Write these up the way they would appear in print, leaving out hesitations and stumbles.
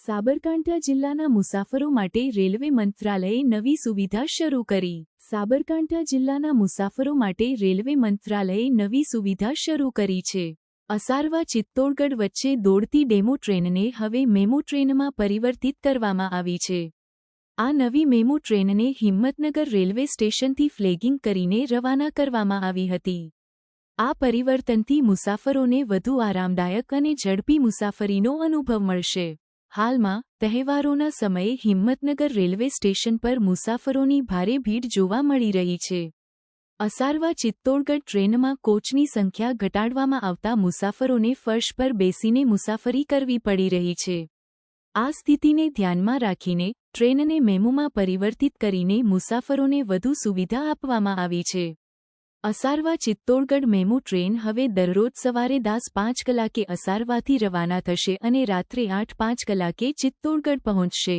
સાબરકાંઠા જિલ્લાના મુસાફરો માટે રેલવે મંત્રાલયે નવી સુવિધા શરૂ કરી। સાબરકાંઠા જિલ્લાના મુસાફરો માટે રેલવે મંત્રાલયે નવી સુવિધા શરૂ કરી છે। અસારવા ચિત્તોડગઢ વચ્ચે દોડતી ડેમો ટ્રેનને હવે મેમુ ટ્રેનમાં પરિવર્તિત કરવામાં આવી છે। આ નવી મેમુ ટ્રેનને હિંમતનગર રેલવે સ્ટેશનથી ફ્લેગિંગ કરીને રવાના કરવામાં આવી હતી। આ પરિવર્તનથી મુસાફરોને વધુ આરામદાયક અને ઝડપી મુસાફરીનો અનુભવ મળશે। હાલમાં તહેવારોના સમયે હિંમતનગર રેલવે સ્ટેશન પર મુસાફરોની ભારે ભીડ જોવા મળી રહી છે। અસારવા ચિત્તોડગઢ ટ્રેનમાં કોચની સંખ્યા ઘટાડવામાં આવતા મુસાફરોને ફર્શ પર બેસીને મુસાફરી કરવી પડી રહી છે। આ સ્થિતિને ધ્યાનમાં રાખીને ટ્રેનને મેમુમાં પરિવર્તિત કરીને મુસાફરોને વધુ સુવિધા આપવામાં આવી છે। અસારવા ચિત્તોડગઢ મેમુ ટ્રેન હવે દરરોજ સવારે 10:05 કલાકે અસારવાથી રવાના થશે અને રાત્રે 8:05 કલાકે ચિત્તોડગઢ પહોંચશે।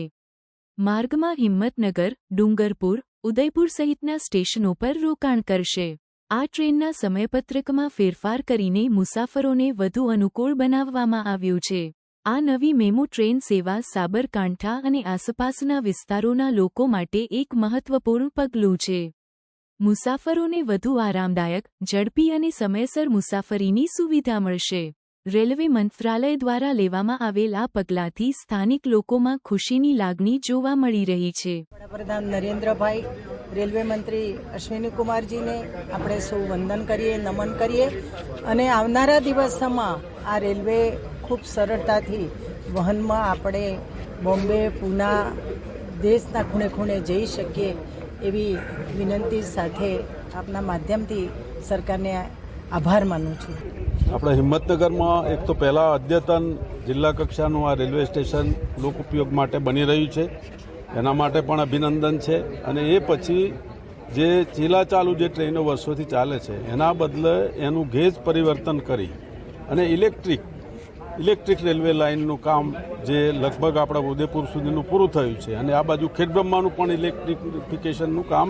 માર્ગમાં હિંમતનગર, ડુંગરપુર, ઉદયપુર સહિતના સ્ટેશનો પર રોકાણ કરશે। આ ટ્રેનના સમયપત્રકમાં ફેરફાર કરીને મુસાફરોને વધુ અનુકૂળ બનાવવામાં આવ્યું છે। આ નવી મેમુ ટ્રેન સેવા સાબરકાંઠા અને આસપાસના વિસ્તારોના લોકો માટે એક મહત્વપૂર્ણ પગલું છે। મુસાફરોને વધુ આરામદાયક, ઝડપી અને સમયસર મુસાફરીની સુવિધા મળશે। રેલવે મંત્રાલય દ્વારા લેવામાં આવેલ આ પગલાંથી સ્થાનિક લોકોમાં ખુશીની લાગણી જોવા મળી રહી છે। વડાપ્રધાન નરેન્દ્રભાઈ, રેલવે મંત્રી અશ્વિની કુમારજીને આપણે સૌ વંદન કરીએ, નમન કરીએ અને આવનારા દિવસોમાં આ રેલવે ખૂબ સરળતાથી વહનમાં આપણે બોમ્બે, પૂના, દેશના ખૂણે ખૂણે જઈ શકીએ એવી વિનંતી સાથે આપના માધ્યમથી સરકારને આભાર માનું છું। આપણા હિંમતનગરમાં એક તો પહેલાં અદ્યતન જિલ્લા કક્ષાનું આ રેલવે સ્ટેશન લોક ઉપયોગ માટે બની રહ્યું છે, એના માટે પણ અભિનંદન છે। અને એ પછી જે ચીલાચાલુ જે ટ્રેનો વર્ષોથી ચાલે છે એના બદલે એનું ગેજ પરિવર્તન કરી અને ઇલેક્ટ્રિક રેલવે લાઇનનું કામ જે લગભગ આપણા ઉદયપુર સુધીનું પૂરું થયું છે અને આ બાજુ ખેડબ્રહ્માનું પણ ઇલેક્ટ્રિફિકેશનનું કામ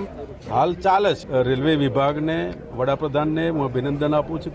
હાલ ચાલે છે। રેલવે વિભાગને, વડાપ્રધાનને હું અભિનંદન આપું છું